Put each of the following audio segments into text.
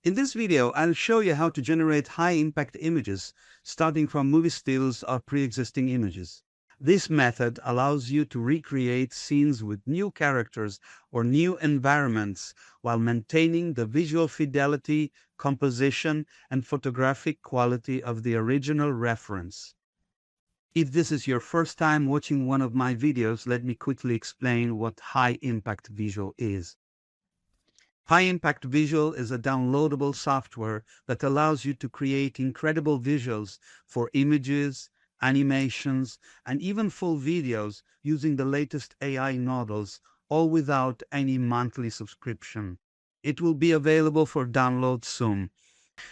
In this video, I'll show you how to generate high-impact images starting from movie stills or pre-existing images. This method allows you to recreate scenes with new characters or new environments while maintaining the visual fidelity, composition, and photographic quality of the original reference. If this is your first time watching one of my videos, let me quickly explain what high-impact visual is. High-impact visual is a downloadable software that allows you to create incredible visuals for images, animations, and even full videos using the latest AI models, all without any monthly subscription. It will be available for download soon.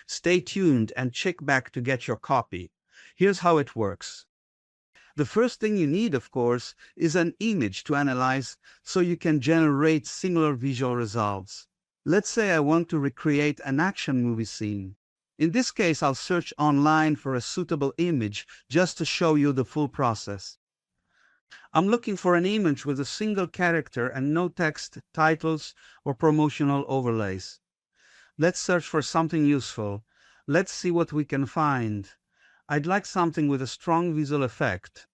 Stay tuned and check back to get your copy. Here's how it works. The first thing you need, of course, is an image to analyze so you can generate similar visual results. Let's say I want to recreate an action movie scene. In this case, I'll search online for a suitable image just to show you the full process. I'm looking for an image with a single character and no text, titles, or promotional overlays. Let's search for something useful. Let's see what we can find. I'd like something with a strong visual effect.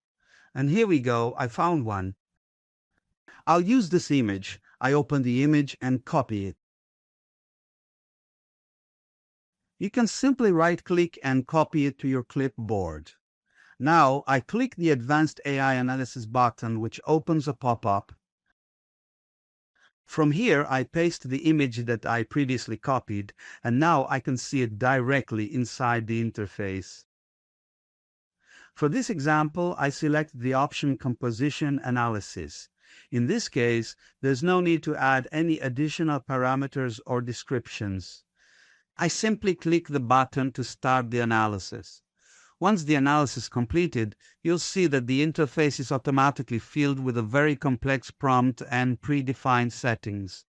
And here we go, I found one. I'll use this image. I open the image and copy it. You can simply right-click and copy it to your clipboard. Now, I click the Advanced AI Analysis button, which opens a pop-up. From here, I paste the image that I previously copied, and now I can see it directly inside the interface. For this example, I select the option Composition Analysis. In this case, there's no need to add any additional parameters or descriptions. I simply click the button to start the analysis. Once the analysis is completed, you'll see that the interface is automatically filled with a very complex prompt and predefined settings.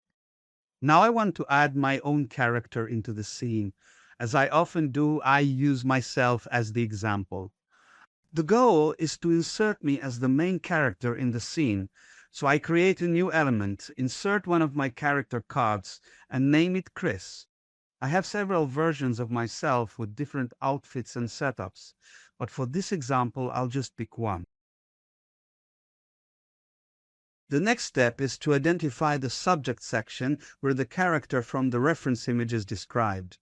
Now I want to add my own character into the scene. As I often do, I use myself as the example. The goal is to insert me as the main character in the scene, so I create a new element, insert one of my character cards, and name it Chris. I have several versions of myself with different outfits and setups, but for this example, I'll just pick one. The next step is to identify the subject section where the character from the reference image is described.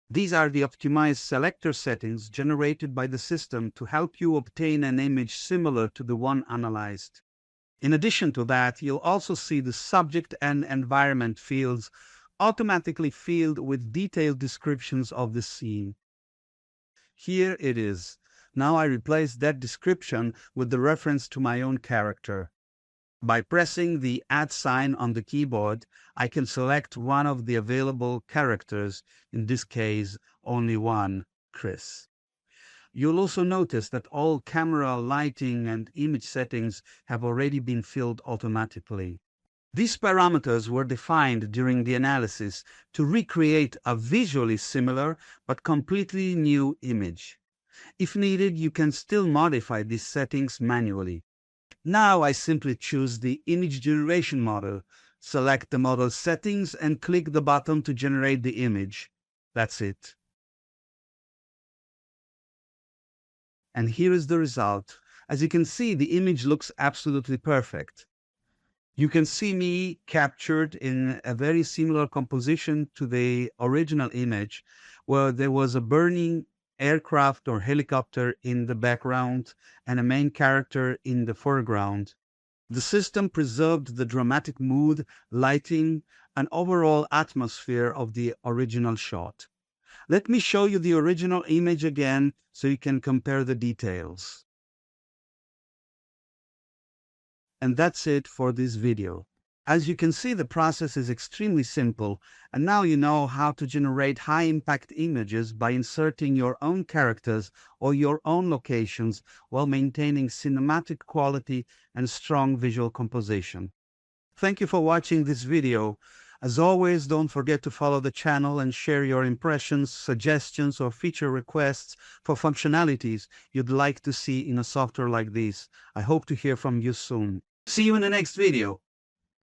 These are the optimized selector settings generated by the system to help you obtain an image similar to the one analyzed. In addition to that, you'll also see the subject and environment fields automatically filled with detailed descriptions of the scene. Here it is. Now I replace that description with the reference to my own character. By pressing the add sign on the keyboard, I can select one of the available characters, in this case only one, Chris. You'll also notice that all camera, lighting, and image settings have already been filled automatically. These parameters were defined during the analysis to recreate a visually similar but completely new image. If needed, you can still modify these settings manually. Now I simply choose the image generation model, select the model settings, and click the button to generate the image. That's it. And here is the result. As you can see, the image looks absolutely perfect. You can see me captured in a very similar composition to the original image, where there was a burning aircraft or helicopter in the background and a main character in the foreground. The system preserved the dramatic mood, lighting, and overall atmosphere of the original shot. Let me show you the original image again so you can compare the details. And that's it for this video. As you can see, the process is extremely simple, and now you know how to generate high-impact images by inserting your own characters or your own locations while maintaining cinematic quality and strong visual composition. Thank you for watching this video. As always, don't forget to follow the channel and share your impressions, suggestions, or feature requests for functionalities you'd like to see in a software like this. I hope to hear from you soon. See you in the next video.